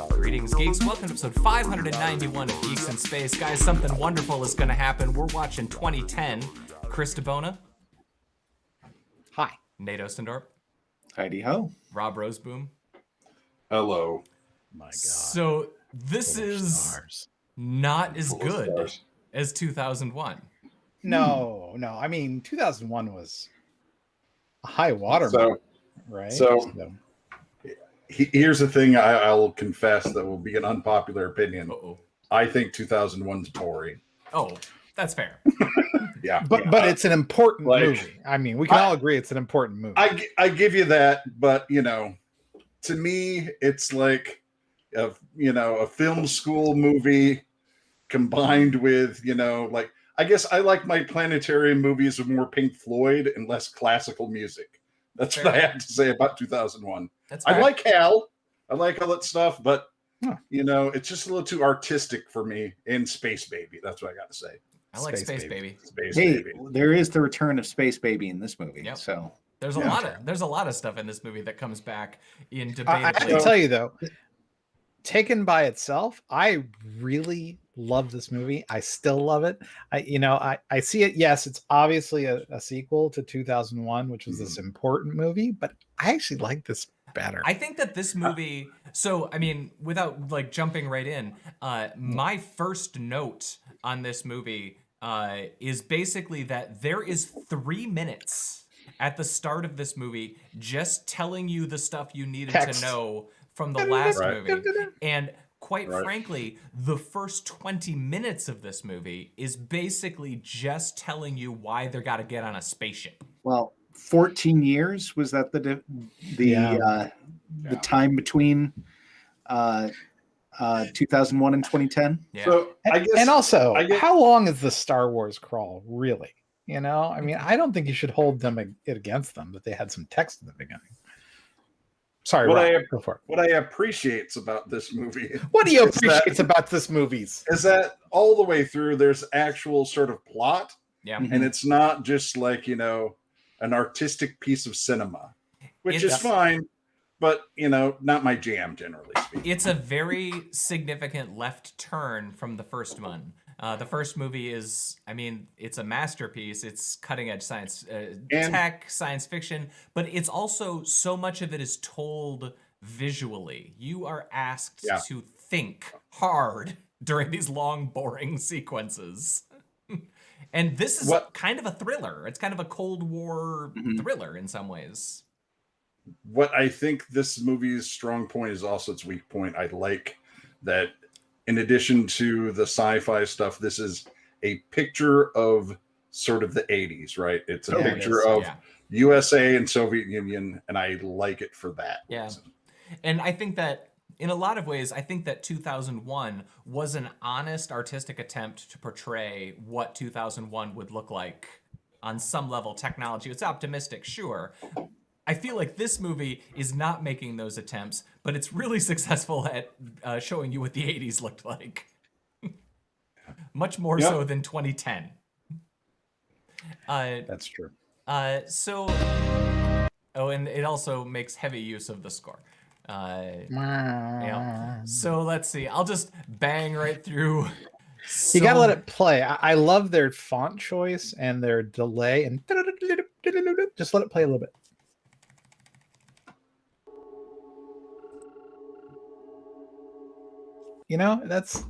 Greetings, geeks. Welcome to episode 591 of Geeks in Space. Guys, something wonderful is going to happen. We're watching 2010. Chris DeBona. Hi. Nate Ostendorp. Heidi ho. Rob Roseboom. Hello. My God. So this is not as good as 2001. No. I mean, 2001 was a high watermark, right? So here's the thing I'll confess that will be an unpopular opinion. Uh-oh. I think 2001's Tory. Oh, that's fair. Yeah. But it's an important movie. I mean, we can all agree it's an important movie. I give you that, but, to me, it's like, a film school movie combined with, I guess I like my planetarium movies with more Pink Floyd and less classical music. That's what I have to say about 2001. I like Hal. I like all that stuff, but it's just a little too artistic for me in Space Baby. That's what I got to say. I like Space Baby. Space Baby. There is the return of Space Baby in this movie. Yep. So there's a lot of stuff in this movie that comes back in debatably. I have to tell you though, taken by itself, I really love this movie. I still love it. I see it. Yes, it's obviously a sequel to 2001, which was this important movie, but I actually like this better. I think that this movie, without like jumping right in, my first note on this movie is basically that there is 3 minutes at the start of this movie just telling you the stuff you needed to know from the last movie. And quite frankly, the first 20 minutes of this movie is basically just telling you why they're got to get on a spaceship. Well, 14 years, was that the time between 2001 and 2010? Yeah. So how long is the Star Wars crawl really? I don't think you should hold it against them that they had some text in the beginning. Sorry, go for it. What I appreciate about this movie. What do you appreciate about this movie? Is that all the way through there's actual sort of plot. Yeah. And it's not just like, an artistic piece of cinema, which is fine, but, not my jam, generally speaking. It's a very significant left turn from the first one. The first movie is, it's a masterpiece. It's cutting edge science, tech, science fiction, but it's also so much of it is told visually. You are asked to think hard during these long, boring sequences. And this is kind of a thriller. It's kind of a Cold War thriller in some ways. What I think this movie's strong point is also its weak point. I like that in addition to the sci-fi stuff, this is a picture of sort of the 80s, right? It's a picture of USA and Soviet Union, and I like it for that reason. And I think that in a lot of ways, I think that 2001 was an honest artistic attempt to portray what 2001 would look like on some level. Technology, it's optimistic, sure. I feel like this movie is not making those attempts, but it's really successful at showing you what the 80s looked like. Much more so than 2010. That's true. And it also makes heavy use of the score. So let's see. I'll just bang right through. You gotta let it play. I love their font choice and their delay, and just let it play a little bit. That's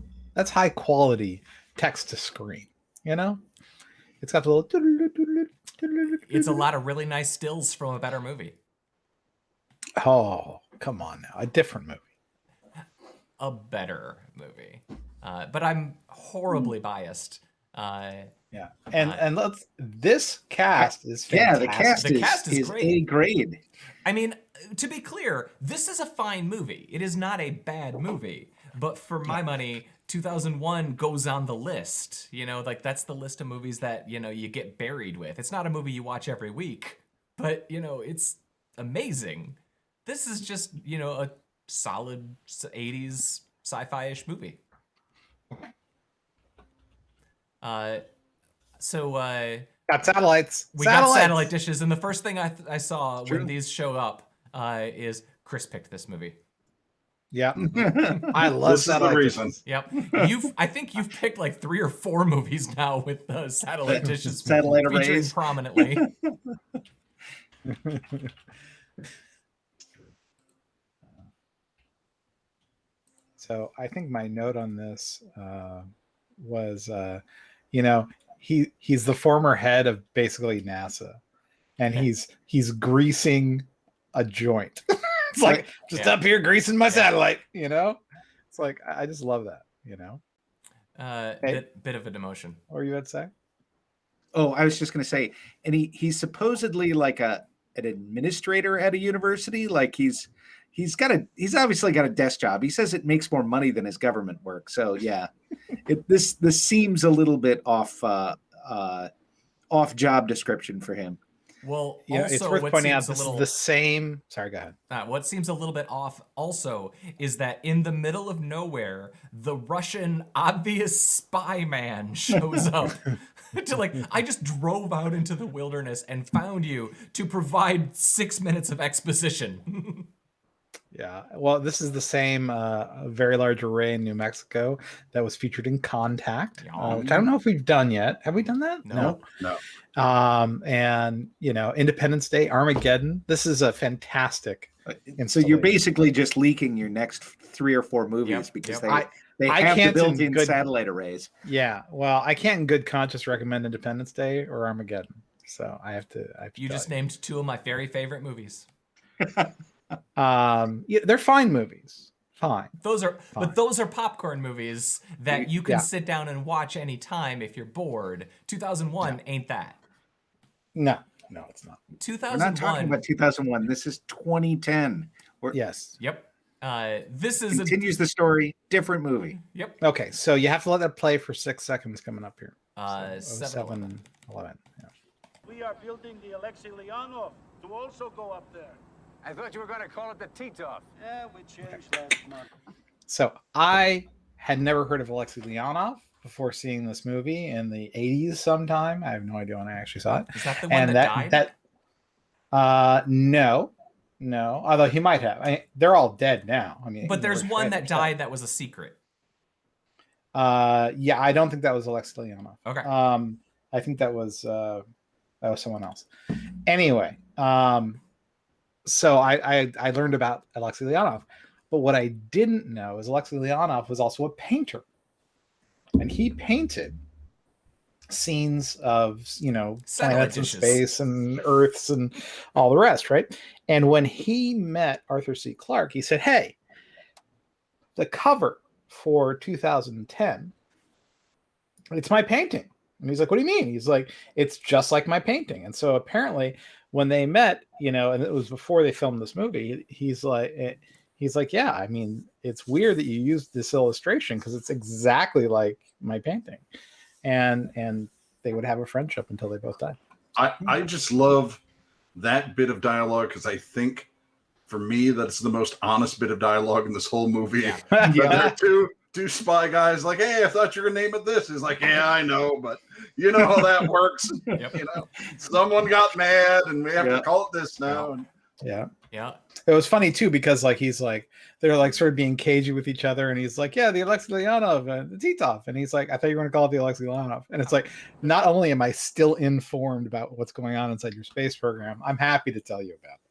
high quality text to screen. It's got the little. It's a lot of really nice stills from a better movie. Oh, come on now. A different movie. A better movie. But I'm horribly biased. And this cast is fantastic. The cast is great. A grade. To be clear, this is a fine movie. It is not a bad movie. But for my money, 2001 goes on the list. That's the list of movies that, you get buried with. It's not a movie you watch every week, but, it's amazing. This is just, a solid 80s sci-fi-ish movie. Got satellites. We got satellite dishes, and the first thing I saw when these show up is Chris picked this movie. Yeah, I love This is the reason. Yep, I think you've picked like 3 or 4 movies now with satellite dishes Satellite featuring arrays. prominently. So I think my note on this was, you know, he's the former head of basically NASA, and he's greasing a joint. It's like just up here greasing my satellite, you know. It's like I just love that, you know. Bit of a demotion. What were you about to say? Oh, I was just going to say, and he's supposedly like an administrator at a university. Like he's obviously got a desk job. He says it makes more money than his government work. So yeah, this seems a little bit off job description for him. Well, Yeah, also, it's worth what pointing out seems this a little, is the same. Sorry, go ahead. what seems a little bit off also is that in the middle of nowhere, the Russian obvious spy man shows up to like, I just drove out into the wilderness and found you to provide 6 minutes of exposition. Yeah, well, this is the same very large array in New Mexico that was featured in Contact, which I don't know if we've done yet. Have we done that? No. And you know, Independence Day, Armageddon. This is a fantastic. So you're basically just leaking your next 3 or 4 movies because they have the built-in satellite arrays. Yeah, well, I can't in good conscience recommend Independence Day or Armageddon, so I have to. You just named 2 of my very favorite movies. Yeah, they're fine movies. Fine. But those are popcorn movies that you can sit down and watch anytime if you're bored. 2001 ain't that. No, it's not. 2001. We're not talking about 2001. This is 2010. Yes. Yep. This is continues the story. Different movie. Yep. Okay, so you have to let that play for 6 seconds coming up here. 7-11. Yeah. We are building the Alexei Leonov to also go up there. I thought you were going to call it the Titov. Yeah, we changed last month. So I had never heard of Alexei Leonov before seeing this movie in the 80s sometime. I have no idea when I actually saw it. Is that the one that died? No. Although he might have. They're all dead now. I mean, but there's one that died that was a secret. Yeah, I don't think that was Alexei Leonov. Okay. I think that was someone else. Anyway, so I learned about Alexei Leonov, but what I didn't know is Alexei Leonov was also a painter, and he painted scenes of planets and space and Earths and all the rest, right? And when he met Arthur C. Clarke, he said, "Hey, the cover for 2010, it's my painting." And he's like, "What do you mean?" He's like, "It's just like my painting." And so apparently when they met, and it was before they filmed this movie, he's like, "Yeah, I mean, it's weird that you used this illustration because it's exactly like my painting." And they would have a friendship until they both died. I just love that bit of dialogue because I think for me that's the most honest bit of dialogue in this whole movie. Yeah. There are two spy guys like, "Hey, I thought you were gonna name it this." He's like, "Yeah, I know, but you know how that works." Yep. Someone got mad and we have to call it this now. Yeah. Yeah. It was funny too because they're like sort of being cagey with each other, and he's like, "Yeah, the Alexei Leonov and the Titov," and he's like, "I thought you were going to call it the Alexei Leonov." And it's like, not only am I still informed about what's going on inside your space program, I'm happy to tell you about it.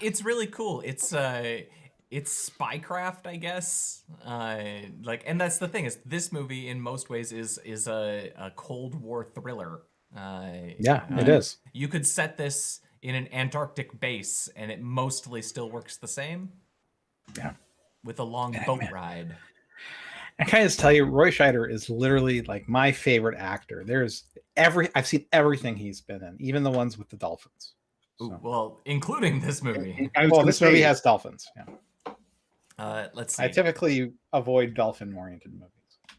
It's really cool. It's spycraft, I guess. And that's the thing is this movie in most ways is a Cold War thriller. It is. You could set this in an Antarctic base and it mostly still works the same. Yeah. With a long boat ride. I can just tell you, Roy Schneider is literally like my favorite actor. I've seen everything he's been in, even the ones with the dolphins. Ooh, well, including this movie. This movie has dolphins. Yeah. Let's see. I typically avoid dolphin-oriented movies.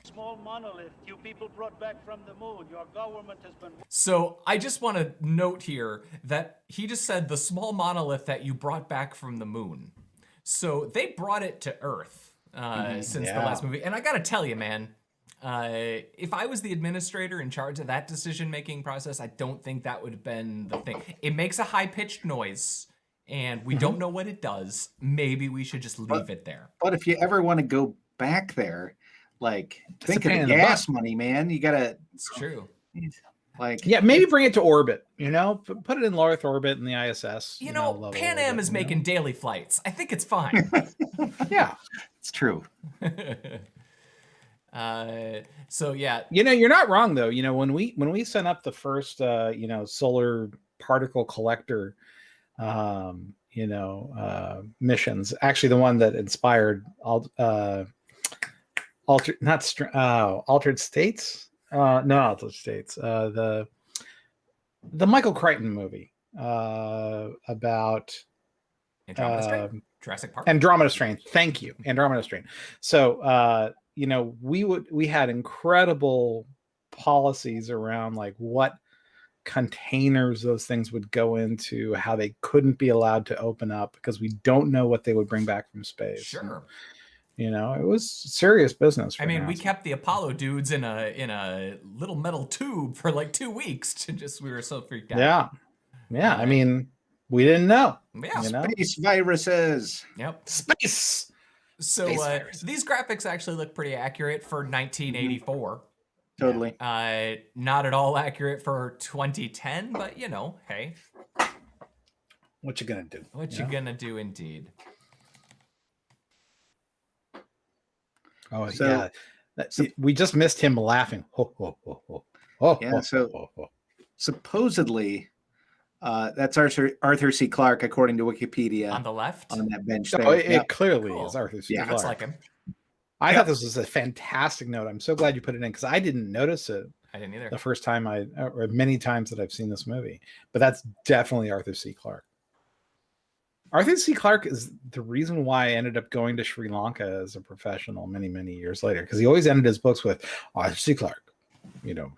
Small monolith you people brought back from the moon. Your government has been... So I just want to note here that he just said the small monolith that you brought back from the moon. So they brought it to Earth since the last movie. And I got to tell you, man, If I was the administrator in charge of that decision-making process, I don't think that would have been the thing. It makes a high-pitched noise, and we don't know what it does. Maybe we should just leave it there. But if you ever want to go back there, like think of pain the in the gas money, man. You gotta It's true. like Yeah, maybe bring it to orbit. Put it in low Earth orbit in the ISS. level Pan Am orbit, is making daily flights. I think it's fine. Yeah. it's true. So yeah, You're not wrong though. When we sent up the first solar particle collector missions, actually the one that inspired altered states, the Michael Crichton movie about Andromeda Strain, Jurassic Park. Andromeda Strain. Thank you, Andromeda Strain. So we had incredible policies around like what containers those things would go into, how they couldn't be allowed to open up because we don't know what they would bring back from space. Sure. It was serious business. I mean, we NASA. kept the Apollo dudes in a little metal tube for like 2 weeks. We were so freaked out. Yeah. I mean, we didn't know. Yeah. Space viruses. Yep. Space. So Space virus. these graphics actually look pretty accurate for 1984. Totally. Not at all accurate for 2010, but hey. What you gonna do? What you gonna do indeed. Oh, So- we just missed him laughing. Ho, ho, ho, ho. Oh, Yeah, ho, so- ho, ho. Supposedly, that's Arthur C. Clarke, according to Wikipedia, On the left? on that bench Oh, there. it Yep. clearly Cool. is Arthur C. Yeah, Clarke. Looks like him. I thought this was a fantastic note. I'm so glad you put it in because I didn't notice it I didn't either. the first time or many times that I've seen this movie. But that's definitely Arthur C. Clarke. Arthur C. Clarke is the reason why I ended up going to Sri Lanka as a professional many, many years later, because he always ended his books with Arthur C. Clarke,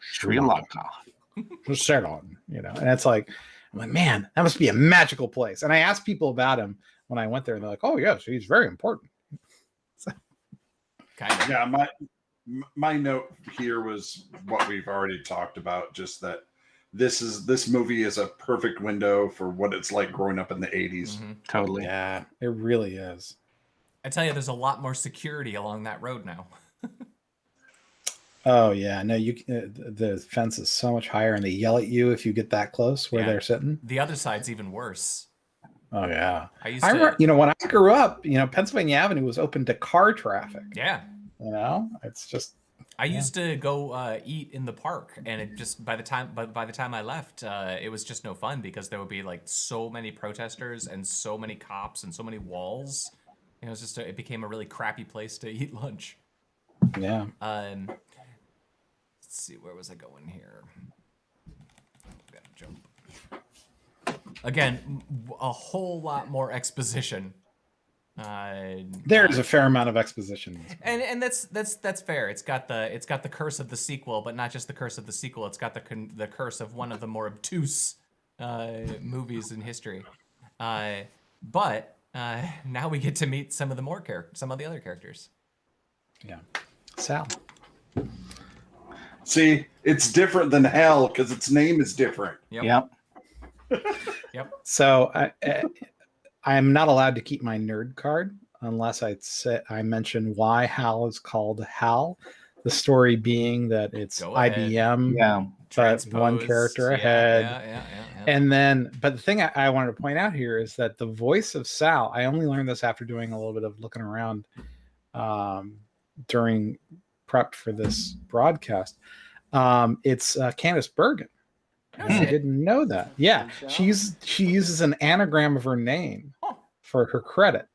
Sri Lanka. Ceylon, and it's like, I'm like, man, that must be a magical place. And I asked people about him when I went there, and they're like, oh yes, he's very important. Kind of. Yeah, my note here was what we've already talked about, just that this movie is a perfect window for what it's like growing up in the 80s. Mhm. Totally. Yeah, it really is. I tell you, there's a lot more security along that road now. Oh yeah, no, the fence is so much higher, and they yell at you if you get that close where Yeah. they're sitting. The other side's even worse. Oh yeah, I used I to. remember, when I grew up, Pennsylvania Avenue was open to car traffic. Yeah. It's just I used to go eat in the park, and it just by the time I left, it was just no fun because there would be like so many protesters and so many cops and so many walls. It was just it became a really crappy place to eat lunch. yeah. Let's see, where was I going here? Gotta jump. Again, a whole lot more exposition. There's a fair amount of exposition. in this movie. And that's fair. It's got the curse of the sequel, but not just the curse of the sequel. It's got the curse of one of the more obtuse movies in history. But now we get to meet some of the other characters. Yeah, Sal. See, it's different than hell because its name is different. Yep. Yep. So I'm not allowed to keep my nerd card unless I mention why HAL is called HAL. The story being that it's Go ahead. IBM, Yeah. but one Transpose. character Yeah, ahead. Yeah. And then, but the thing I wanted to point out here is that the voice of Sal, I only learned this after doing a little bit of looking around during prep for this broadcast. It's Candice Bergen. I didn't know that. Yeah, she uses an anagram of her name for her credit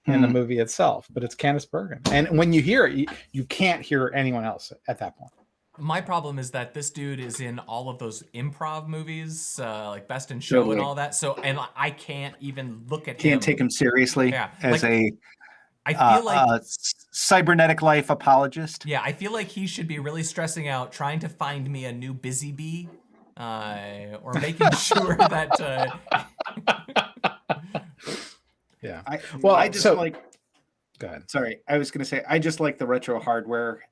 in the movie itself, but it's Candice Bergen. And when you hear it, you can't hear anyone else at that point. My problem is that this dude is in all of those improv movies, like Best in Show Totally. and all that. So, and I can't even look at him. Can't take him seriously Yeah, as I feel like cybernetic life apologist. yeah, I feel like he should be really stressing out trying to find me a new busy bee, or making sure that. Yeah. Well, I just so- like. Go ahead. Sorry, I was going to say I just like the retro hardware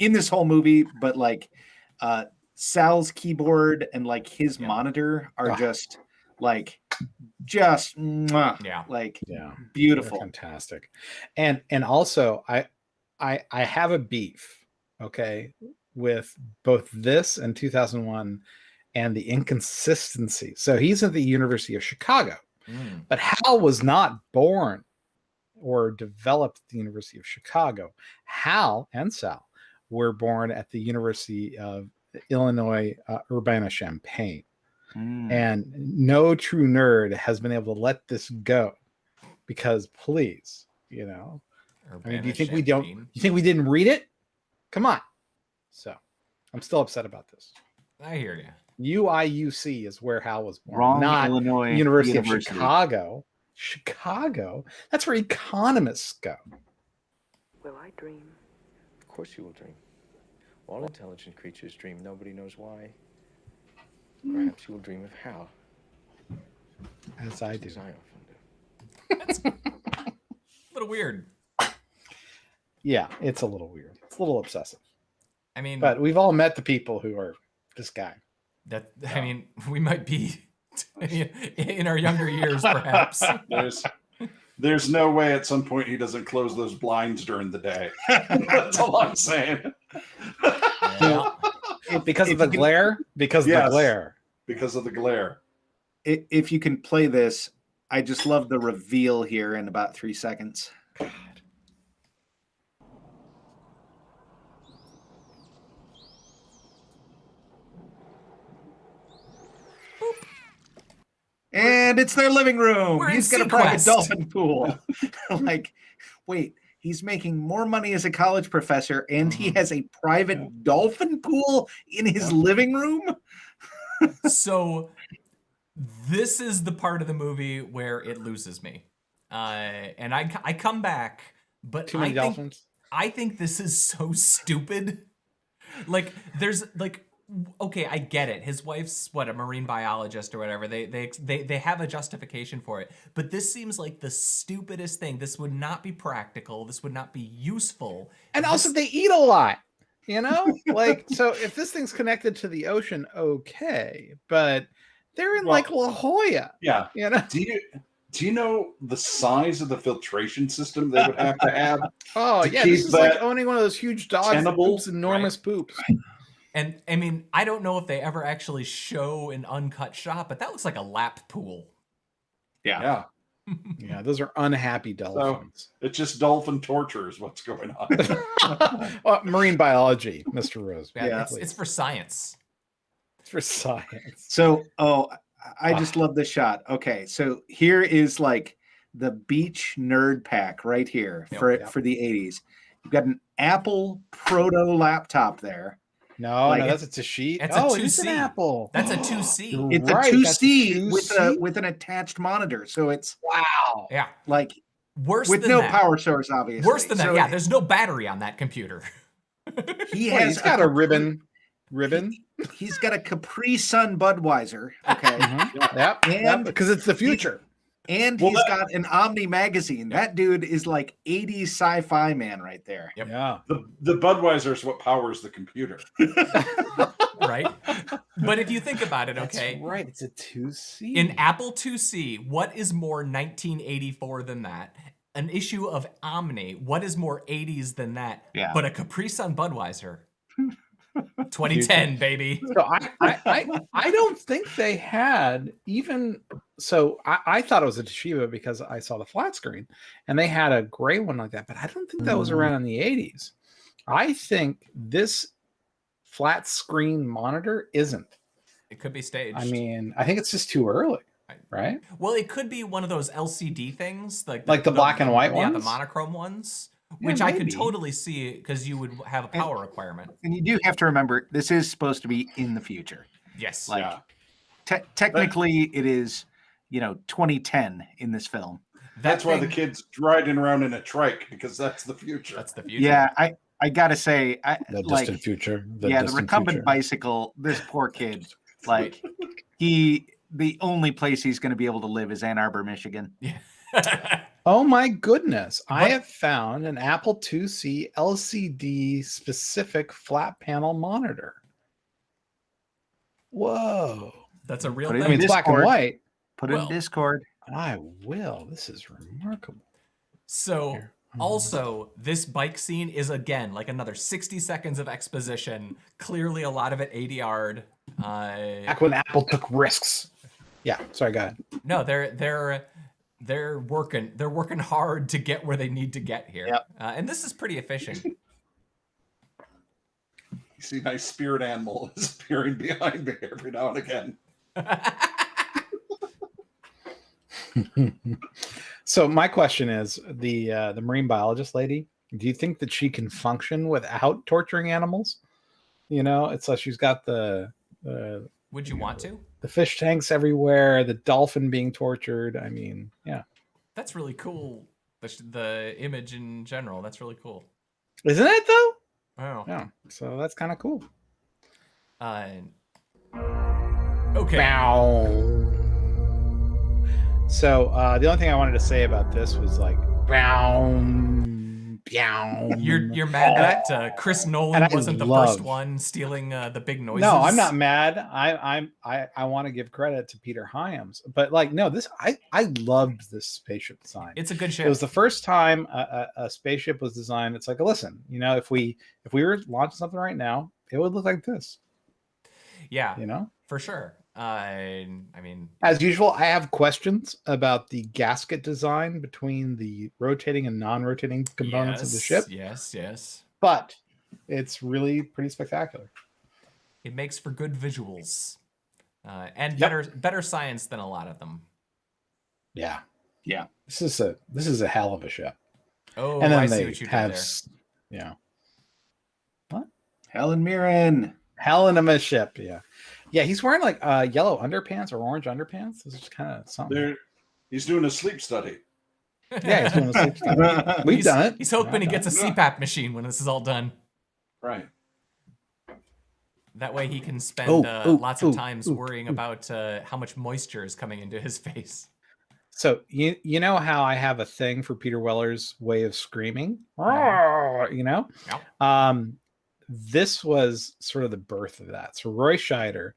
in this whole movie, but like Sal's keyboard and like his monitor are just mwah, Yeah. like Yeah, beautiful. they're fantastic. And also I have a beef, okay, with both this and 2001 and the inconsistency. So he's at the University of Chicago, but Hal was not born or developed at the University of Chicago. Hal and Sal were born at the University of Illinois Urbana-Champaign. And no true nerd has been able to let this go because, please, you know, I mean, do you think we don't? You think we didn't read it? Come on. So I'm still upset about this. I hear you. UIUC is where Hal was born, Wrong, not Illinois University of University. Chicago. Chicago? That's where economists go. Will I dream? Of course you will dream. All intelligent creatures dream. Nobody knows why. Perhaps you will dream of how. As I do. As I often do. A little weird. Yeah, it's a little weird. It's a little obsessive. I mean, But we've all met the people who are this guy. I mean, we might be in our younger years, perhaps. There's no way at some point he doesn't close those blinds during the day. That's all I'm saying. Yeah. Because of the glare? Because of the glare. Because of the glare. If you can play this, I just love the reveal here in about 3 seconds. God. And it's their living room. We're in He's got a private Sequest. dolphin pool. Like, wait, he's making more money as a college professor and he has a private dolphin pool in his living room? So this is the part of the movie where it loses me. And I come back, but Too many dolphins? I think this is so stupid. Like, there's like, okay, I get it. His wife's a marine biologist or whatever. They have a justification for it. But this seems like the stupidest thing. This would not be practical. This would not be useful. And also they eat a lot, you know? Like, so if this thing's connected to the ocean, okay. But they're in like La Jolla. Yeah. You know? Do you know the size of the filtration system they would have to have? Oh, to yeah. keep This is like that owning one of those huge dogs that tenable? poops enormous poops. And I mean, I don't know if they ever actually show an uncut shot, but that looks like a lap pool. Yeah. Yeah, those are unhappy dolphins. It's just dolphin torture is what's going on. Marine biology, Mr. Rose. Yeah, please. it's for science. It's for science. So, I just love this shot. Okay, so here is like the beach nerd pack right here for the 80s. You've got an Apple proto laptop there. No, Like, that's a Toshiba. It's a it's 2C. an Apple. That's a 2C. It's Right, a that's a 2C 2C? with an attached monitor. So it's Wow. Yeah. like Worse with than no that. power source, obviously. Worse than that. So Yeah, there's no battery on that computer. he Wait, has he's got a ribbon. Ribbon? He's got a Capri Sun Budweiser. Okay. Yep. And Because it's the future. And he's got an Omni magazine. That dude is like 80s sci-fi man right there. Yep. Yeah. The Budweiser is what powers the computer. Right? But if you think about it, That's okay. right. It's a 2C. In Apple IIc, what is more 1984 than that? An issue of Omni. What is more 80s than that? Yeah. But a Capri Sun Budweiser. 2010, baby. So I don't think they had even so I thought it was a Toshiba because I saw the flat screen and they had a gray one like that, but I don't think that was around in the 80s. I think this flat screen monitor isn't. It could be staged. I mean, I think it's just too early, right? Well, it could be one of those LCD things, like the black and white yeah, ones? the monochrome ones, Yeah, which I could maybe. totally see because you would have a power requirement. And you do have to remember, this is supposed to be in the future. Yes. Like, Yeah. technically, it is, 2010 in this film. That's why the kid's riding around in a trike, because that's the future. That's the future. Yeah, I gotta say, The distant future. the recumbent bicycle, this poor kid, like the only place he's going to be able to live is Ann Arbor, Michigan. Yeah. Oh my goodness. I have found an Apple IIc LCD specific flat panel monitor. Whoa. That's a real Put it I thing. mean, it's black and Discord. white. Put it in Well- Discord. I will. This is remarkable. So Here. also, this bike scene is again like another 60 seconds of exposition. Clearly, a lot of it ADR'd. Back when Apple took risks. Yeah, sorry, go ahead. No, they're working hard to get where they need to get here. Yep. And this is pretty efficient. You see my spirit animal is appearing behind me every now and again. So my question is, the marine biologist lady, do you think that she can function without torturing animals? You know, it's like she's got the Would you want to? the fish tanks everywhere, the dolphin being tortured. I mean, yeah. That's really cool. The image in general, that's really cool. Isn't it though? Oh. Yeah. So that's kind of cool. Okay. Bow. So the only thing I wanted to say about this was like, bow, bow. You're mad that Chris Nolan and I wasn't the love- first one stealing the big noises? No, I'm not mad. I want to give credit to Peter Hyams, but like, no, this I loved this spaceship design. It's a good It ship. was the first time a spaceship was designed. It's like, listen, you know, if we were launching something right now, it would look like this. Yeah, You know, for sure. I mean, as usual, I have questions about the gasket design between the rotating and non-rotating components of the ship, Yes. but it's really pretty spectacular. It makes for good visuals, and Yep. better science than a lot of them. Yeah, Yeah. this is a hell of a ship. Oh, And then I see they what you did have, there. yeah, Helen Mirren. Hell in a ship. Yeah, he's wearing like yellow underpants or orange underpants. This is kind of something. He's doing a sleep study. Yeah, he's doing a sleep study. We've done it. He's hoping he I've gets a done CPAP machine when this is all done. Right. That way he can spend lots of times worrying about how much moisture is coming into his face. So you know how I have a thing for Peter Weller's way of screaming, you know? Yep. This was sort of the birth of that. So Roy Scheider,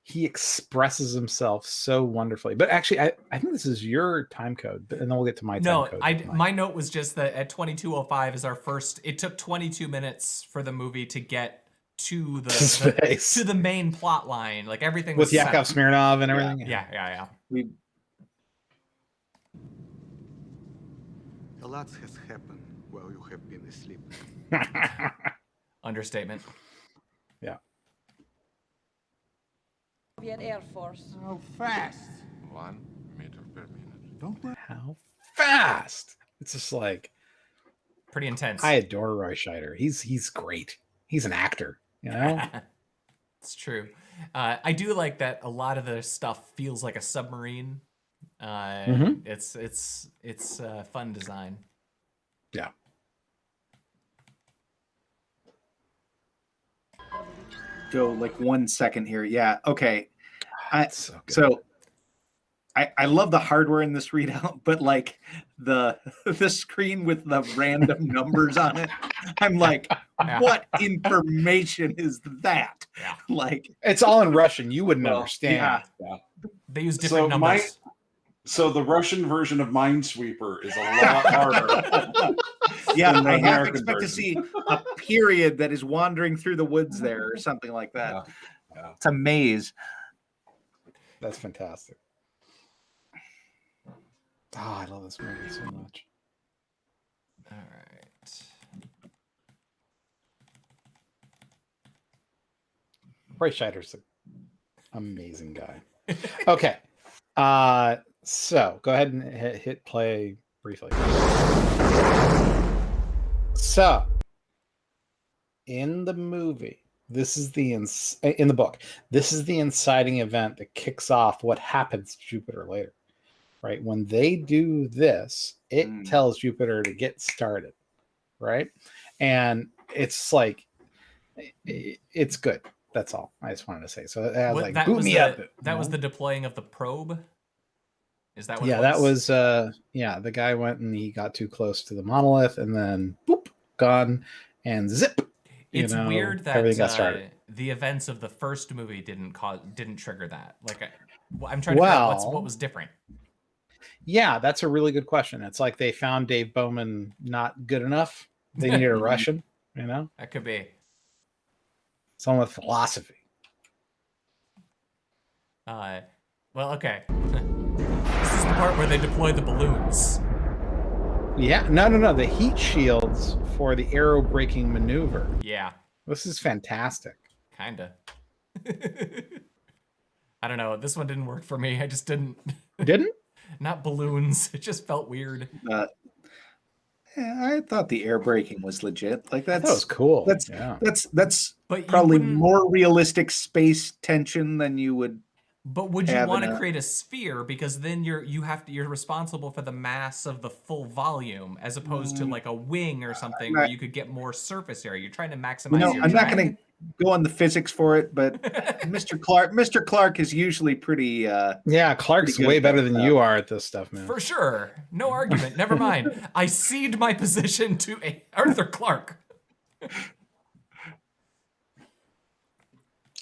he expresses himself so wonderfully. But actually, I think this is your time code, and then we'll get to my time code. My note was just that at 22:05 is our first. It took 22 minutes for the movie to get to Space. the main plot line. Like everything With was Yakov set. Smirnov and everything. Yeah. A lot has happened while you have been asleep. Understatement. Yeah. Soviet Air Force. How fast? 1 meter per minute. Don't worry. How fast? It's just like, Pretty intense. I adore Roy Scheider. He's great. He's an actor, you know? It's true. I do like that a lot of the stuff feels like a submarine. It's fun design. Yeah. Go like 1 second here. Yeah. Okay. That's so good. So I love the hardware in this readout, but like the screen with the random numbers on it, I'm like, Yeah. what information is that? Yeah. Like, It's all in Russian. You wouldn't Well, understand. yeah. They use different So numbers. So the Russian version of Minesweeper is a lot harder. Yeah, than the I half American expect to version. see a period that is wandering through the woods there or something like that. Yeah. It's a maze. That's fantastic. Oh, I love this movie so much. All right. Roy Scheider's an amazing guy. Okay. So go ahead and hit play briefly. So in the movie, this is in the book, this is the inciting event that kicks off what happens to Jupiter later. Right? When they do this, it tells Jupiter to get started. Right? And it's like, it's good. That's all I just wanted to say. So I was like, boot me up. That was the deploying of the probe. Is that what Yeah, it that was the guy went and he got too close to the monolith and then boop, gone, and zip. It's weird that everything got started. The events of the first movie didn't trigger that. Like I'm trying to figure out what was different. Yeah, that's a really good question. It's like they found Dave Bowman not good enough. They needed a Russian, That could be. Someone with philosophy. Well, okay. This is the part where they deploy the balloons. Yeah, no. The heat shields for the arrow braking maneuver. Yeah. This is fantastic. Kinda. I don't know. This one didn't work for me. I just didn't. Didn't? Not balloons. It just felt weird. I thought the air braking was legit. Like that was cool. That's but probably more realistic space tension than you would. But would you want to create a sphere, because then you're responsible for the mass of the full volume, as opposed to like a wing or something where you could get more surface area. You're trying to maximize your I'm drag. not going to go on the physics for it, but Mr. Clark is usually pretty Clark's way better than you are at this stuff, man. For sure. No argument. Never mind. I cede my position to Arthur Clarke.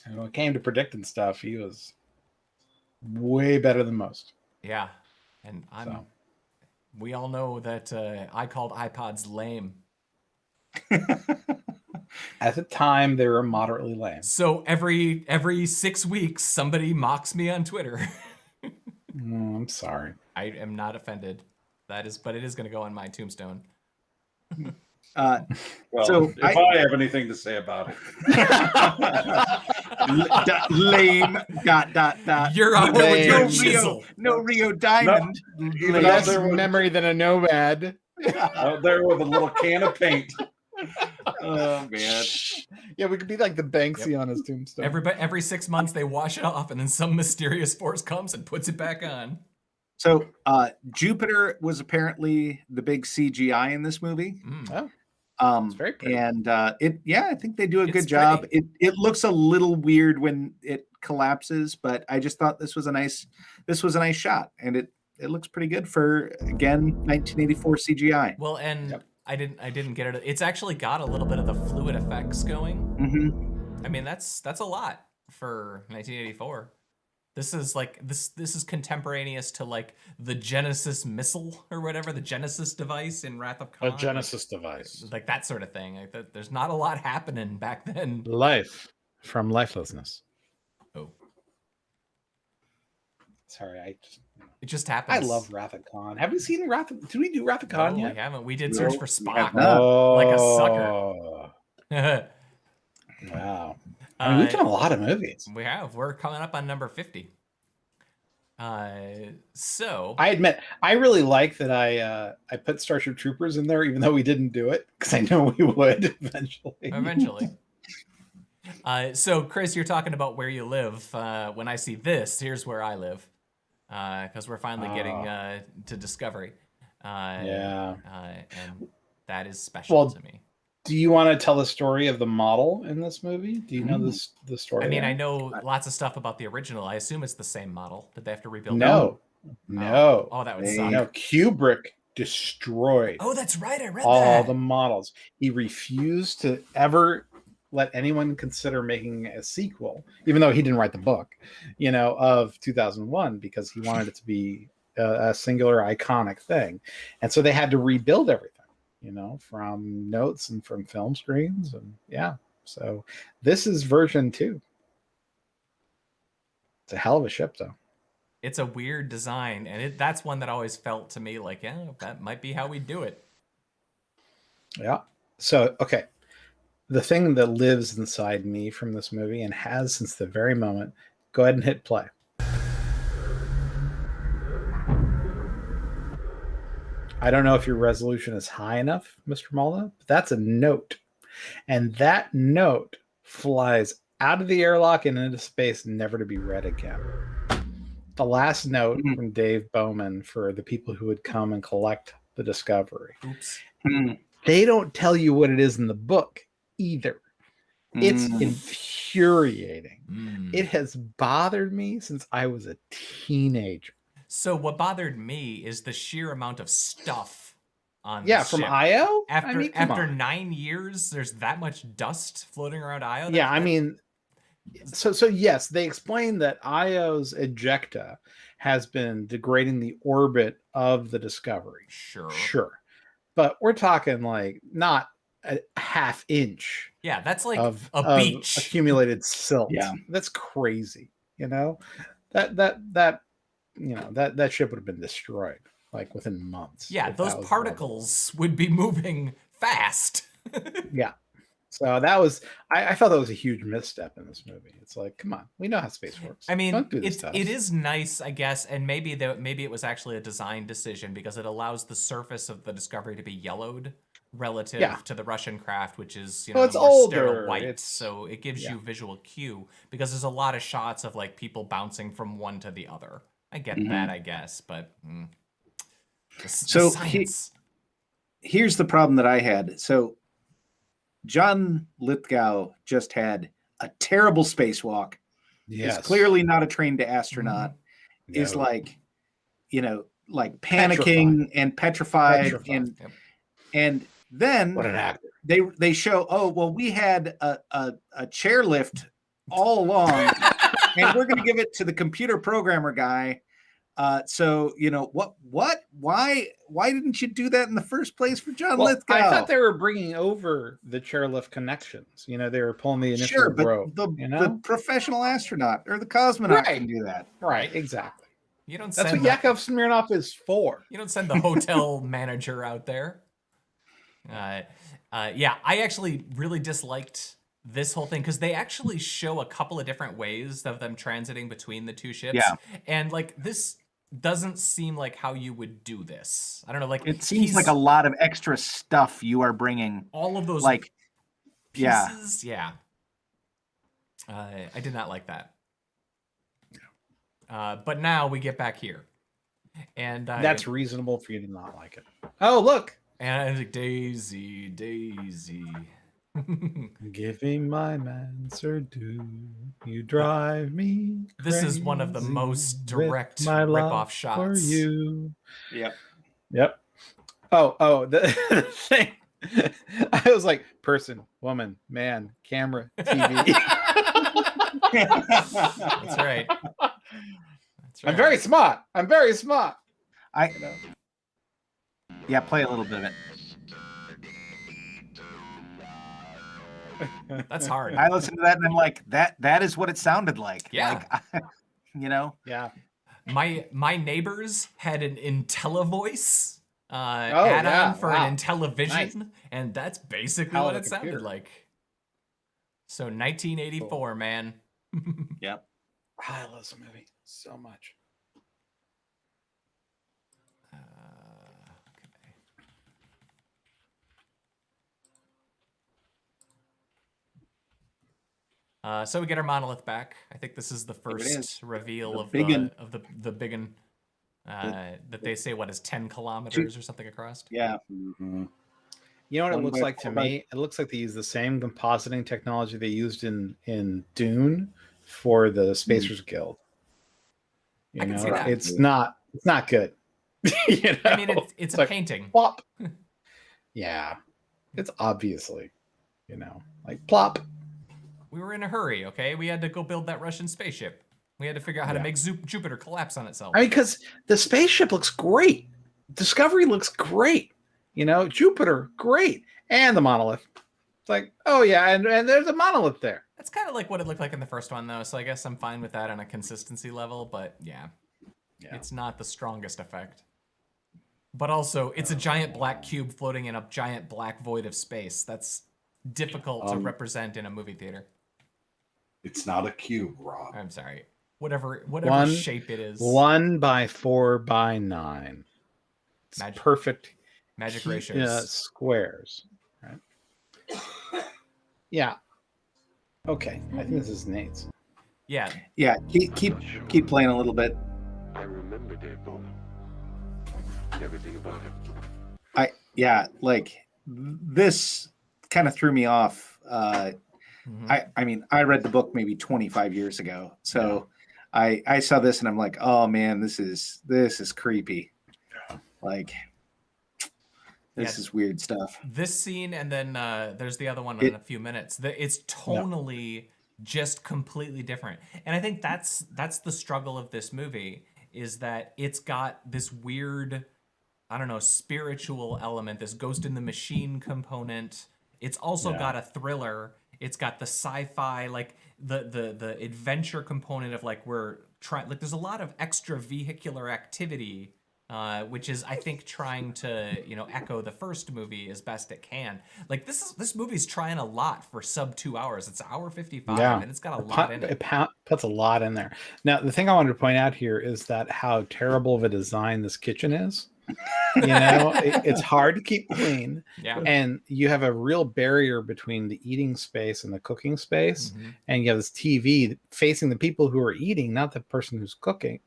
And when it came to predicting stuff, he was way better than most. Yeah. And we all know that I called iPods lame. At the time, they were moderately lame. So every 6 weeks, somebody mocks me on Twitter. I'm sorry. I am not offended. But it is going to go on my tombstone. Well, so if I have anything to say about it, lame. ... You're out there with your chisel. No Rio Diamond. Even less memory than a nomad. Out there with a little can of paint. Oh man. Yeah, we could be like the Banksy on his tombstone. Every 6 months they wash it off, and then some mysterious force comes and puts it back on. So Jupiter was apparently the big CGI in this movie. It's very pretty. And I think they do a good job. It looks a little weird when it collapses, but I just thought this was a nice shot, and it looks pretty good for, again, 1984 CGI. Well, and I didn't get it. It's actually got a little bit of the fluid effects going. Mm-hmm. I mean, that's a lot for 1984. This is like this is contemporaneous to like the Genesis missile or whatever, the Genesis device in Wrath of Khan. A Genesis device. Like that sort of thing. Like there's not a lot happening back then. Life from lifelessness. Oh. Sorry, it just happens. I love Wrath of Khan. Have you seen Wrath of... Did we do Wrath of Khan yet? We haven't. We did Search for Spock. Oh. Like a sucker. Wow. I mean, we've done a lot of movies. We have. We're coming up on number 50. So I admit, I really like that I put Starship Troopers in there, even though we didn't do it, because I know we would eventually. So Chris, you're talking about where you live. When I see this, here's where I live, because we're finally getting to Discovery. And that is special to me. Do you want to tell the story of the model in this movie? Do you know the story? I mean, I know lots of stuff about the original. I assume it's the same model. Did they have to rebuild it? No. Oh, that would suck. No, Kubrick destroyed. Oh, that's right. I read all the models. He refused to ever let anyone consider making a sequel, even though he didn't write the book, of 2001, because he wanted it to be a singular, iconic thing. And so they had to rebuild everything. From notes and from film screens. And so this is version 2. It's a hell of a ship, though. It's a weird design, and that's one that always felt to me like, that might be how we do it. Yeah. So, okay. The thing that lives inside me from this movie and has since the very moment, go ahead and hit play. I don't know if your resolution is high enough, Mr. Malda, but that's a note. And that note flies out of the airlock and into space, never to be read again. The last note from Dave Bowman for the people who would come and collect the Discovery. Oops. They don't tell you what it is in the book either. It's infuriating. It has bothered me since I was a teenager. So what bothered me is the sheer amount of stuff on Yeah, the from ship. Io. After come after on. 9 years, there's that much dust floating around Io. Yeah, I mean, so yes, they explain that Io's ejecta has been degrading the orbit of the Discovery. Sure, but we're talking like not a half inch. Yeah, that's like of beach. Accumulated silt. Yeah, that's crazy. You know, that ship would have been destroyed like within months. Yeah, those particles would be moving fast. Yeah. So that was, I felt that was a huge misstep in this movie. It's like, come on, we know how space works. I mean, don't do this to us. it is nice, I guess, and maybe it was actually a design decision because it allows the surface of the Discovery to be yellowed relative to the Russian craft, which is it's more older. sterile white. So it gives you visual cue because there's a lot of shots of like people bouncing from one to the other. I get that, I guess, but here's the problem that I had. So Jon Lithgow just had a terrible spacewalk. Yes. Is clearly not a trained astronaut. No. Is like, like panicking and petrified. And then what an actor. They show, oh, well, we had a chairlift all along, and we're going to give it to the computer programmer guy. So why didn't you do that in the first place for Jon Lithgow? I thought they were bringing over the chairlift connections. They were pulling the initial rope. The professional astronaut or the cosmonaut can do that. Right, exactly. You don't. That's what Yakov Smirnoff is for. You don't send the hotel manager out there. Yeah, I actually really disliked this whole thing because they actually show a couple of different ways of them transiting between the two ships. Yeah, and like this doesn't seem like how you would do this. I don't know. Like it seems like a lot of extra stuff you are bringing. All of those like pieces. Yeah. I did not like that. But now we get back here, and that's reasonable for you to not like it. Oh, look. And I was like, Daisy. Giving my answer due, you drive me crazy. This is one of the most direct rip-off shots. For you. Yep. Oh, the thing. I was like, person, woman, man, camera, TV. That's right. I'm very smart. Yeah, play a little bit of it. That's hard. I listened to that and I'm like, that is what it sounded like. Yeah. Like, Yeah. My neighbors had an IntelliVoice add-on for an Intellivision, and that's basically what it sounded like. So 1984, man. Yep. I love this movie so much. So we get our monolith back. I think this is the first reveal of big the big one that they say is 10 kilometers or something across. Yeah. Mm-hmm. You know what it looks like to me? It looks like they use the same compositing technology they used in Dune for the Spacers Guild. I can see that. It's not good. I mean, it's a like, painting. Plop. Yeah, it's obviously, like plop. We were in a hurry, okay? We had to go build that Russian spaceship. We had to figure out how to make Jupiter collapse on itself. I mean, because the spaceship looks great. Discovery looks great. Jupiter, great. And the monolith. It's like, oh yeah, and there's a monolith there. That's kind of like what it looked like in the first one, though, so I guess I'm fine with that on a consistency level, but yeah. It's not the strongest effect. But also, it's a giant black cube floating in a giant black void of space. That's difficult to represent in a movie theater. It's not a cube, Rob. I'm sorry. Whatever shape it is. 1 by 4 by 9. It's perfect. Magic ratios. Squares. Right. Yeah. Okay. I think this is Nate's. Yeah. Yeah. Keep playing a little bit. I remember Dave Bowman. Everything about him. Like this kind of threw me off. I mean, I read the book maybe 25 years ago, so I saw this and I'm like, oh man, this is creepy. Like, this is weird stuff. This scene, and then there's the other one in a few minutes. It's tonally just completely different, and I think that's the struggle of this movie, is that it's got this weird, I don't know, spiritual element, this Ghost in the Machine component. It's also got a thriller. It's got the sci-fi, like the adventure component of like we're trying, like there's a lot of extra vehicular activity, which is, I think, trying to, you know, echo the first movie as best it can. Like this movie's trying a lot for sub 2 hours. It's 1:55, and it's got a lot in it. It puts a lot in there. Now, the thing I wanted to point out here is that how terrible of a design this kitchen is. You know, it's hard to keep clean, and you have a real barrier between the eating space and the cooking space, and you have this TV facing the people who are eating, not the person who's cooking.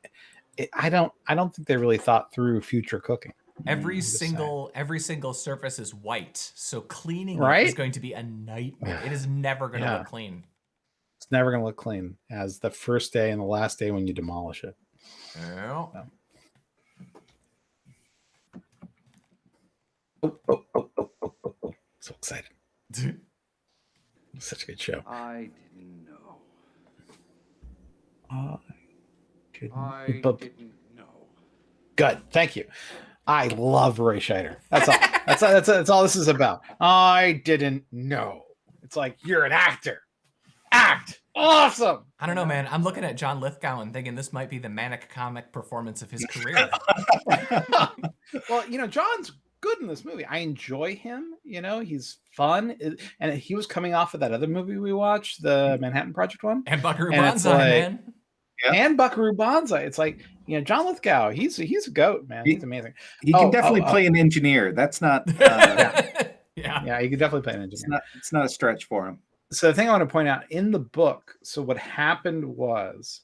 I don't think they really thought through future cooking. Every single surface is white, so cleaning is going to be a nightmare. It is never going to look clean. It's never going to look clean as the first day and the last day when you demolish it. Yeah. So excited. Such a good show. I didn't know. I didn't know. Good. Thank you. I love Roy Schneider. That's all. That's all this is about. I didn't know. It's like, you're an actor. Act. Awesome. I don't know, man. I'm looking at Jon Lithgow and thinking this might be the manic comic performance of his career. Well, you know, John's good in this movie. I enjoy him. You know, he's fun, and he was coming off of that other movie we watched, the Manhattan Project one, and Buckaroo Banzai, man. And Buckaroo Banzai. It's like, you know, Jon Lithgow. He's a goat, man. He's amazing. He can definitely play an engineer. That's not. Yeah, he can definitely play an engineer. It's not a stretch for him. So the thing I want to point out in the book. So what happened was,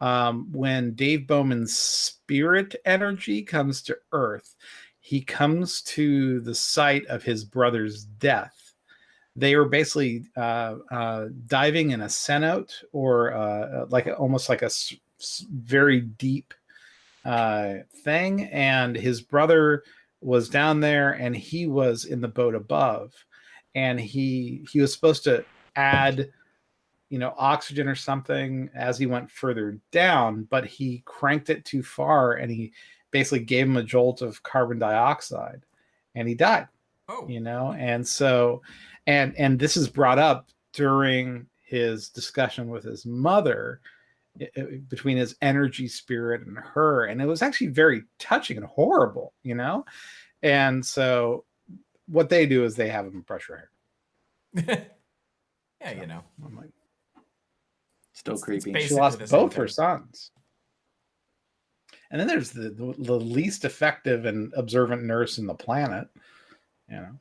when Dave Bowman's spirit energy comes to Earth, he comes to the site of his brother's death. They were basically diving in a cenote, or almost like a very deep thing. And his brother was down there, and he was in the boat above, and he was supposed to add, you know, oxygen or something as he went further down, but he cranked it too far, and he basically gave him a jolt of carbon dioxide, and he died. You know, and so, and this is brought up during his discussion with his mother, between his energy spirit and her, and it was actually very touching and horrible, you know. And so what they do is they have him pressure air. Yeah, you know, I'm like, still creepy. She lost both her sons. And then there's the least effective and observant nurse in the planet, you know.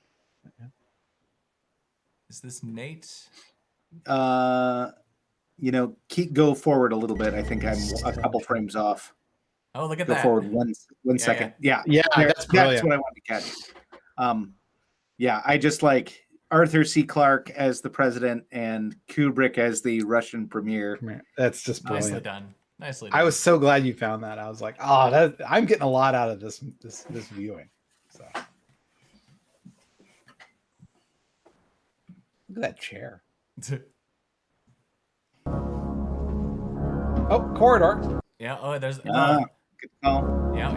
Is this Nate? You know, go forward a little bit. I think I'm a couple frames off. Oh, look at that. Go forward one second. Yeah, that's what I wanted to catch. Yeah, I just like Arthur C. Clarke as the president and Kubrick as the Russian premier. That's just brilliant. Nicely done. Nicely done. I was so glad you found that. I was like, oh, I'm getting a lot out of this viewing. So look at that chair. Oh, corridor. Yeah. Oh, there's. Good call. Yeah.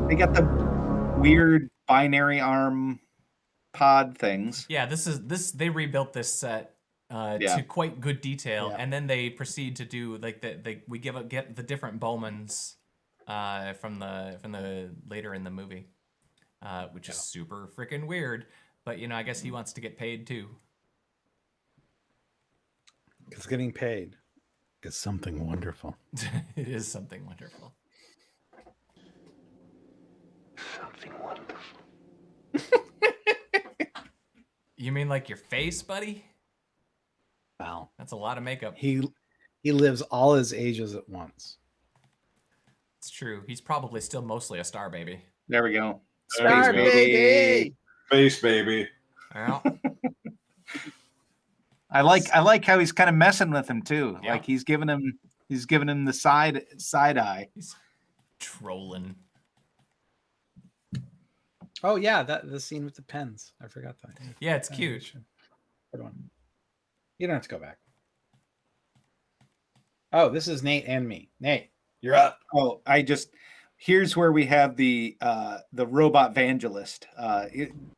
They got the weird binary arm pod things. Yeah. They rebuilt this set to quite good detail, and then they proceed to do like we get the different Bowmans from the later in the movie, which is super freaking weird. But you know, I guess he wants to get paid too. Because getting paid is something wonderful. It is something wonderful. Something wonderful. You mean like your face, buddy? Wow, that's a lot of makeup. He lives all his ages at once. It's true. He's probably still mostly a star baby. There we go. Star baby. Space baby. Well. I like how he's kind of messing with him too. Yeah. Like he's giving him the side eye. He's trolling. Oh yeah, the scene with the pens. I forgot that. Yeah, it's cute. Good one. You don't have to go back. Oh, this is Nate and me. Nate, you're up. Oh, here's where we have the robot evangelist.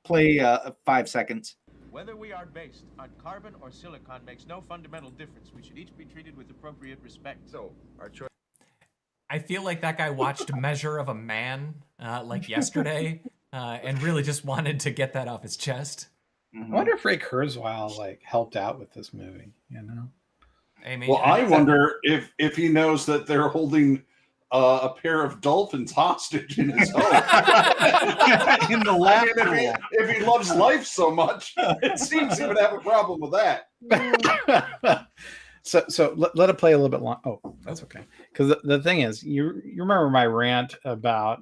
Play 5 seconds. Whether we are based on carbon or silicon makes no fundamental difference. We should each be treated with appropriate respect. So, our choice. I feel like that guy watched Measure of a Man like yesterday and really just wanted to get that off his chest. I wonder if Ray Kurzweil like helped out with this movie, you know? Well, I wonder if he knows that they're holding a pair of dolphins hostage in his home. In the lab pool. If he loves life so much, it seems he would have a problem with that. So let it play a little bit long. Oh, that's okay. Because the thing is, you remember my rant about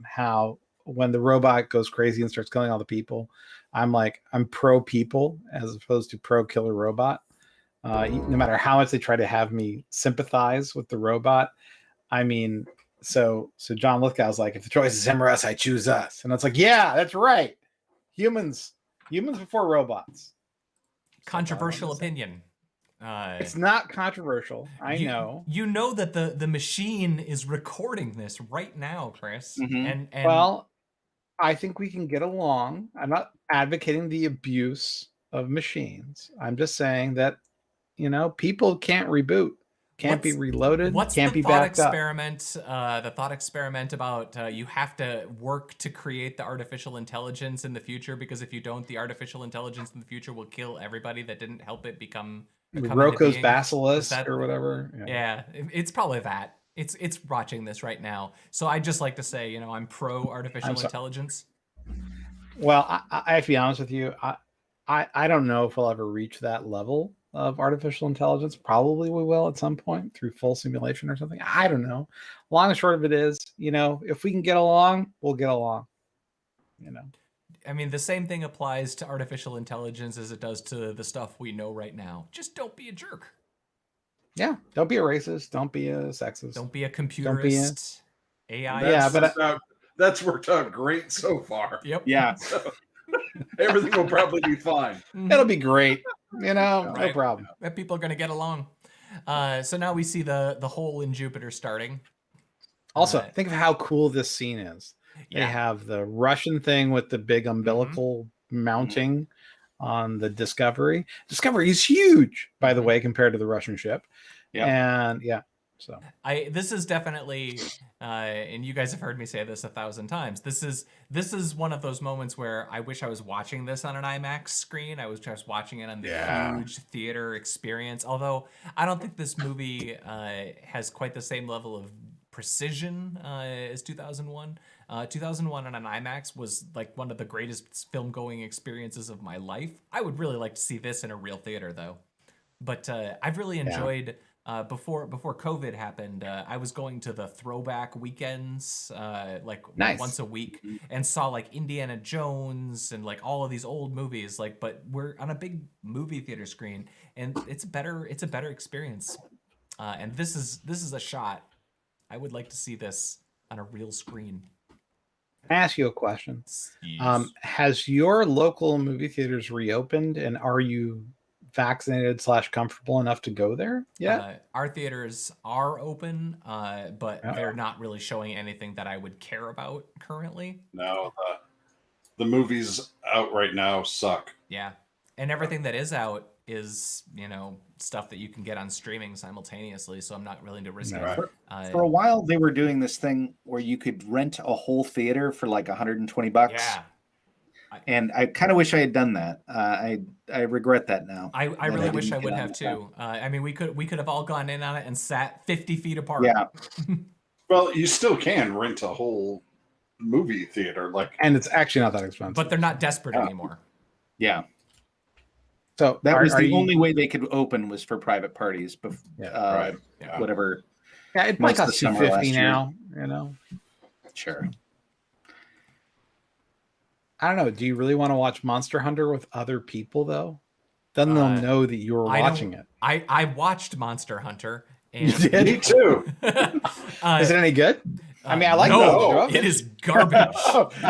how when the robot goes crazy and starts killing all the people, I'm pro people as opposed to pro killer robot. No matter how much they try to have me sympathize with the robot, I mean, so Jon Lithgow's like, if the choice is him or us, I choose us, and it's like, yeah, that's right, humans before robots. Controversial opinion. It's not controversial. I know. You know that the machine is recording this right now, Chris. Mhm. And Well, I think we can get along. I'm not advocating the abuse of machines. I'm just saying that, people can't reboot, can't be reloaded, can't be backed up. The thought experiment about you have to work to create the artificial intelligence in the future, because if you don't, the artificial intelligence in the future will kill everybody that didn't help it become Roko's basilisk or whatever. Yeah, it's probably that. It's watching this right now. So I just like to say, I'm pro artificial intelligence. Well, I have to be honest with you. I don't know if we'll ever reach that level of artificial intelligence. Probably we will at some point through full simulation or something. I don't know. Long and short of it is, if we can get along, we'll get along. I mean, the same thing applies to artificial intelligence as it does to the stuff we know right now. Just don't be a jerk. Yeah, don't be a racist. Don't be a sexist. Don't be a computerist. AI. Yeah, but that's worked out great so far. Yep. Yeah. So, everything will probably be fine. It'll be great. No problem. People are going to get along. So now we see the hole in Jupiter starting. Also, think of how cool this scene is. Yeah. They have the Russian thing with the big umbilical mounting on the Discovery. Discovery is huge, by the way, compared to the Russian ship. Yeah. And yeah, so this is definitely, and you guys have heard me say this 1,000 times. This is one of those moments where I wish I was watching this on an IMAX screen. I was just watching it on the huge theater experience. Although I don't think this movie has quite the same level of precision as 2001. 2001 on an IMAX was like one of the greatest film going experiences of my life. I would really like to see this in a real theater though. But I've really enjoyed before COVID happened. I was going to the throwback weekends once a week and saw like Indiana Jones and like all of these old movies. But we're on a big movie theater screen and it's a better experience. And this is a shot. I would like to see this on a real screen. Can I ask you a question? Yes. Has your local movie theaters reopened, and are you vaccinated / comfortable enough to go there yet? Our theaters are open, but they're not really showing anything that I would care about currently. No, the movies out right now suck. Yeah, and everything that is out is stuff that you can get on streaming simultaneously, so I'm not willing to risk it. For a while they were doing this thing where you could rent a whole theater for like $120. Yeah, and I kind of wish I had done that. I regret that now. I really wish I would have too. I mean, we could have all gone in on it and sat 50 feet apart. Yeah. Well, you still can rent a whole movie theater, and it's actually not that expensive. But they're not desperate anymore. Yeah. So that was the only way they could open was for private parties. Whatever. Yeah, it might cost $250 now. Sure. I don't know. Do you really want to watch Monster Hunter with other people though? Then they'll know that you were watching it. I watched Monster Hunter. You And did? Me too. Is it any good? I mean, I like no, those. it is garbage.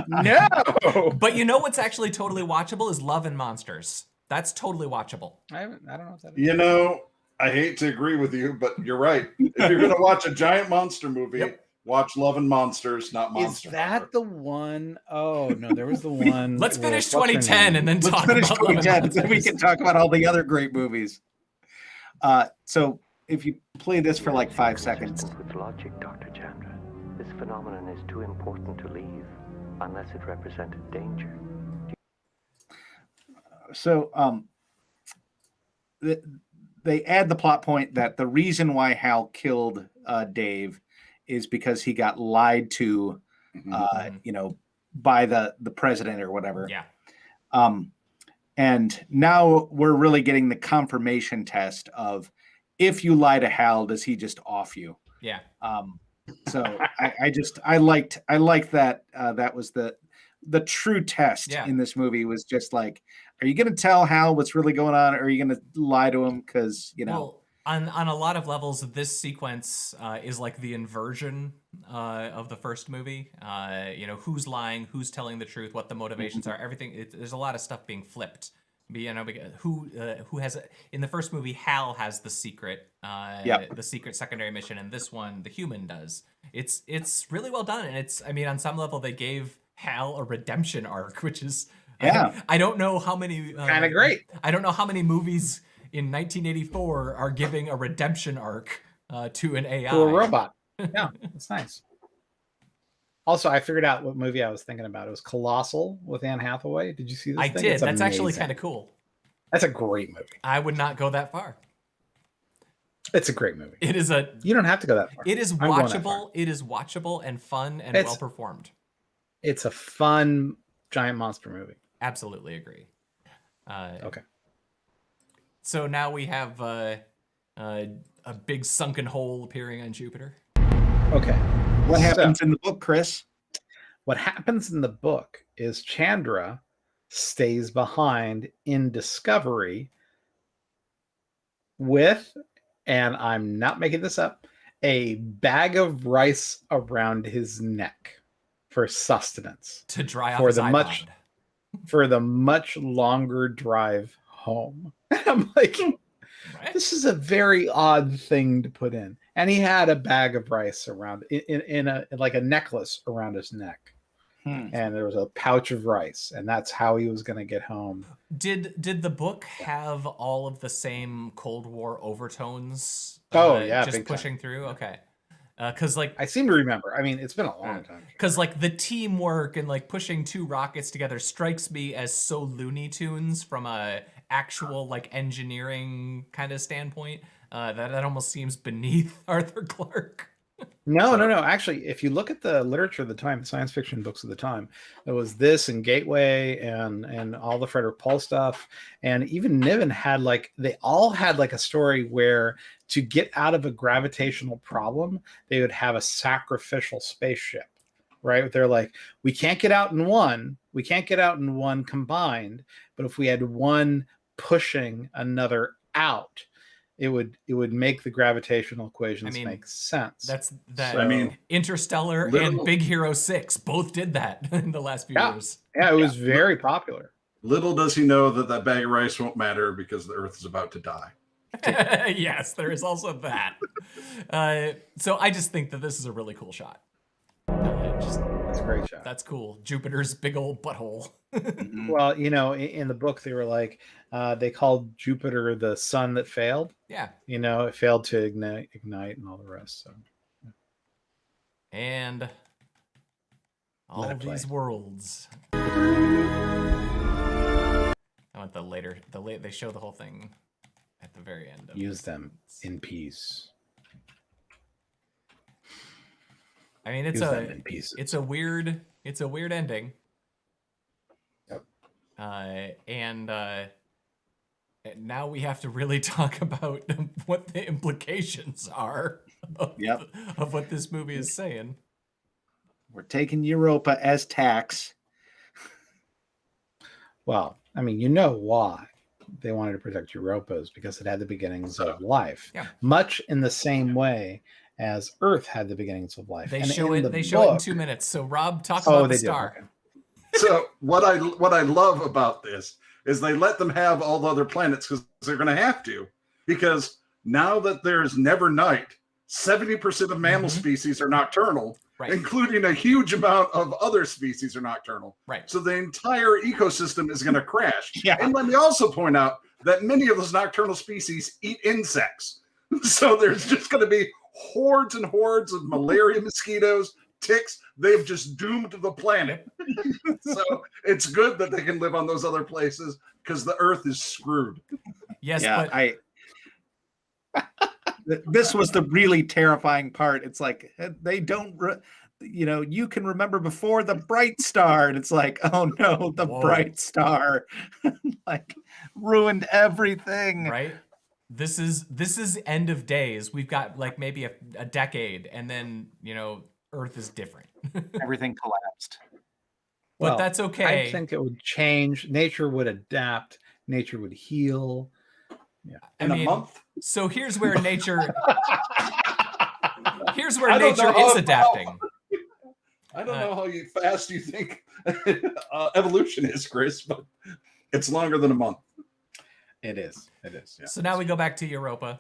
No. But you know what's actually totally watchable is Love and Monsters. That's totally watchable. I don't know what that is. You know, I hate to agree with you, but you're right. If you're going to watch a giant monster movie, watch Love and Monsters, not Monster. Is that the one? Oh no, there was the one. Let's finish what's her 2010 name? and then Let's talk finish about Love and 2010, then we Monsters. can talk about all the other great movies. So if you play this for like 5 seconds. Consistent with logic, Dr. Chandra. This phenomenon is too important to leave unless it represented danger. So they add the plot point that the reason why Hal killed Dave is because he got lied to, you know, by the president or whatever. Yeah. And now we're really getting the confirmation test of, if you lie to Hal, does he just off you? Yeah. So I liked that. That was the true test in this movie, was just like, are you going to tell Hal what's really going on, or are you going to lie to him? Because, you know, well, on a lot of levels, this sequence is like the inversion of the first movie. You know, who's lying, who's telling the truth, what the motivations are, everything. There's a lot of stuff being flipped. You know, who has in the first movie, Hal has the secret, the secret secondary mission, and this one, the human does. It's really well done, and I mean, on some level, they gave Hal a redemption arc, which is I don't know how many kind of great. I don't know how many movies in 1984 are giving a redemption arc to an AI, to a robot. Yeah, that's nice. Also, I figured out what movie I was thinking about. It was Colossal with Anne Hathaway. Did you see this? I thing? did. It's That's actually amazing. kind of cool. That's a great movie. I would not go that far. It's a great movie. It is a. You don't have to go that far. It is I'm going that far. watchable. It is watchable and fun and well performed. It's a fun giant monster movie. Absolutely agree. Okay. So now we have a big sunken hole appearing on Jupiter. Okay. What happens in the book, Chris? What happens in the book is Chandra stays behind in Discovery with, and I'm not making this up, a bag of rice around his neck for sustenance. To dry off for his the iPod. for the much longer drive home. I'm like, this is a very odd thing to put in. And he had a bag of rice around in like a necklace around his neck. And there was a pouch of rice, and that's how he was going to get home. Did the book have all of the same Cold War overtones? Oh yeah, just pushing through. Okay, because like I seem to remember. I mean, it's been a long time. Because like the teamwork and like pushing two rockets together strikes me as so Looney Tunes from a actual like engineering kind of standpoint. That almost seems beneath Arthur Clarke. No. Actually, if you look at the literature of the time, the science fiction books of the time, there was this and Gateway and all the Frederick Pohl stuff, and even Niven had they all had a story where to get out of a gravitational problem, they would have a sacrificial spaceship, right? They're like, we can't get out in one combined, but if we had one pushing another out, it would make the gravitational equations make sense. That's that. So, I mean, Interstellar and Big Hero 6 both did that in the last few years. Yeah, it was very popular. Little does he know that bag of rice won't matter because the Earth is about to die. Yes, there is also that. So I just think that this is a really cool shot. It's a great shot. That's cool. Jupiter's big old butthole. Well, in the book, they were like, they called Jupiter the sun that failed. Yeah. It failed to ignite and all the rest. So. And all these worlds. I want they show the whole thing at the very end. Use them in peace. I mean, it's a weird ending. Yep. And now we have to really talk about what the implications are of what this movie is saying. We're taking Europa as tax. Well, I mean, you know why. they wanted to protect Europa is because it had the beginnings of life. Yeah. Much in the same way as Earth had the beginnings of life. They And show in it. the Show it in book- 2 minutes. So Rob, talk Oh, about the they do. star. Okay. So what I love about this is they let them have all the other planets because they're going to have to, because now that there's never night, 70% of mammal species are nocturnal, Right. including a huge amount of other species are nocturnal. Right. So the entire ecosystem is going to crash. Yeah. And let me also point out that many of those nocturnal species eat insects. So there's just going to be hordes and hordes of malaria mosquitoes, ticks. They've just doomed the planet. So it's good that they can live on those other places because the Earth is screwed. Yes, Yeah, but this was the really terrifying part. It's like they don't, you can remember before the bright star, and it's like, oh no, the Whoa. bright star, like ruined everything. right. This is end of days. We've got like maybe a decade, and then Earth is different. Everything collapsed. But Well, that's okay. I think it would change. Nature would adapt. Nature would heal. In a month? So here's where nature I don't know is how- adapting. I don't know how fast you think evolution is, Chris, but it's longer than a month. It is. It is. Yeah. So now we go back to Europa.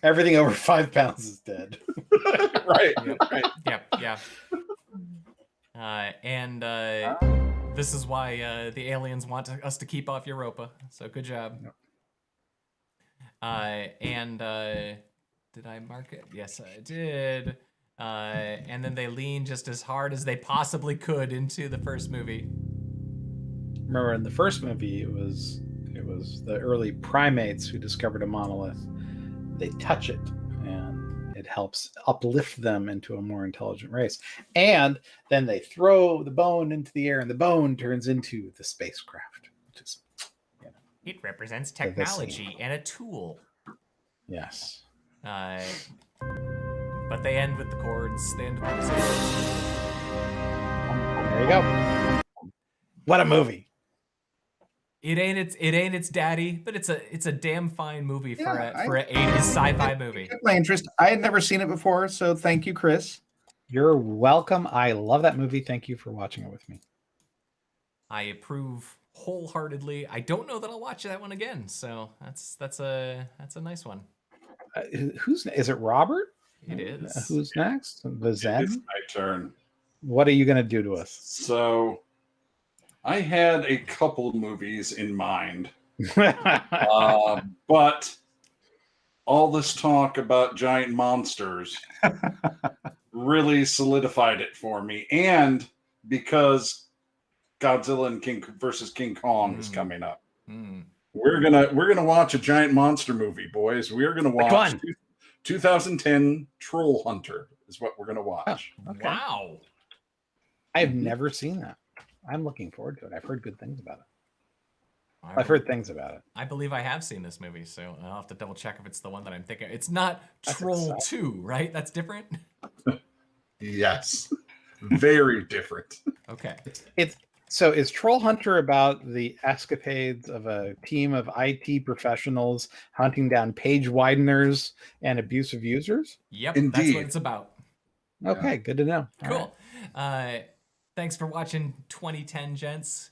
Everything over 5 pounds is dead. Right. Yep. Right. Yeah. This is why the aliens want us to keep off Europa. So good job. Did I mark it? Yes, I did. And then they lean just as hard as they possibly could into the first movie. Remember, in the first movie, it was the early primates who discovered a monolith. They touch it, and it helps uplift them into a more intelligent race. And then they throw the bone into the air, and the bone turns into the spacecraft, which is, It represents the Vicinity. technology and a tool. yes. But they end with the chords. They end with the music. There you go. What a movie! It ain't its daddy, but it's a damn fine movie for Yeah, an 80s sci-fi movie. Piqued my interest. I had never seen it before, so thank you, Chris. You're welcome. I love that movie. Thank you for watching it with me. I approve wholeheartedly. I don't know that I'll watch that one again, so that's a nice one. Is it Robert? It is. Who's next? The Zen? It's my turn. What are you going to do to us? So I had a couple of movies in mind, but all this talk about giant monsters really solidified it for me. And because Godzilla and King versus King Kong is coming up. We're gonna watch a giant monster movie, boys. We're gonna watch 2010 Troll Hunter is what we're gonna watch. Okay. Wow. I've never seen that. I'm looking forward to it. I've heard good things about it. I've heard things about it. I believe I have seen this movie, so I'll have to double check if it's the one that I'm thinking. It's not Troll 2, right? That's different? Yes. Very different. Okay. So is Troll Hunter about the escapades of a team of IT professionals hunting down page wideners and abusive users? Yep, that's Indeed. what it's about. Okay, good to know. All Cool. right. Thanks for watching 2010, gents.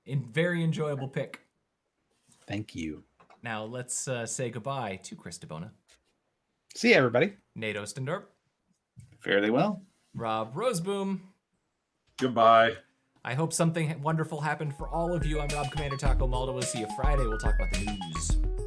Very enjoyable pick. Thank you. Now let's say goodbye to Chris DeBona, See you, everybody. Nate Ostendorp, Fairly well. Rob Roseboom. Goodbye. I hope something wonderful happened for all of you. I'm Rob Commander Taco Maldo. We'll see you Friday. We'll talk about the news.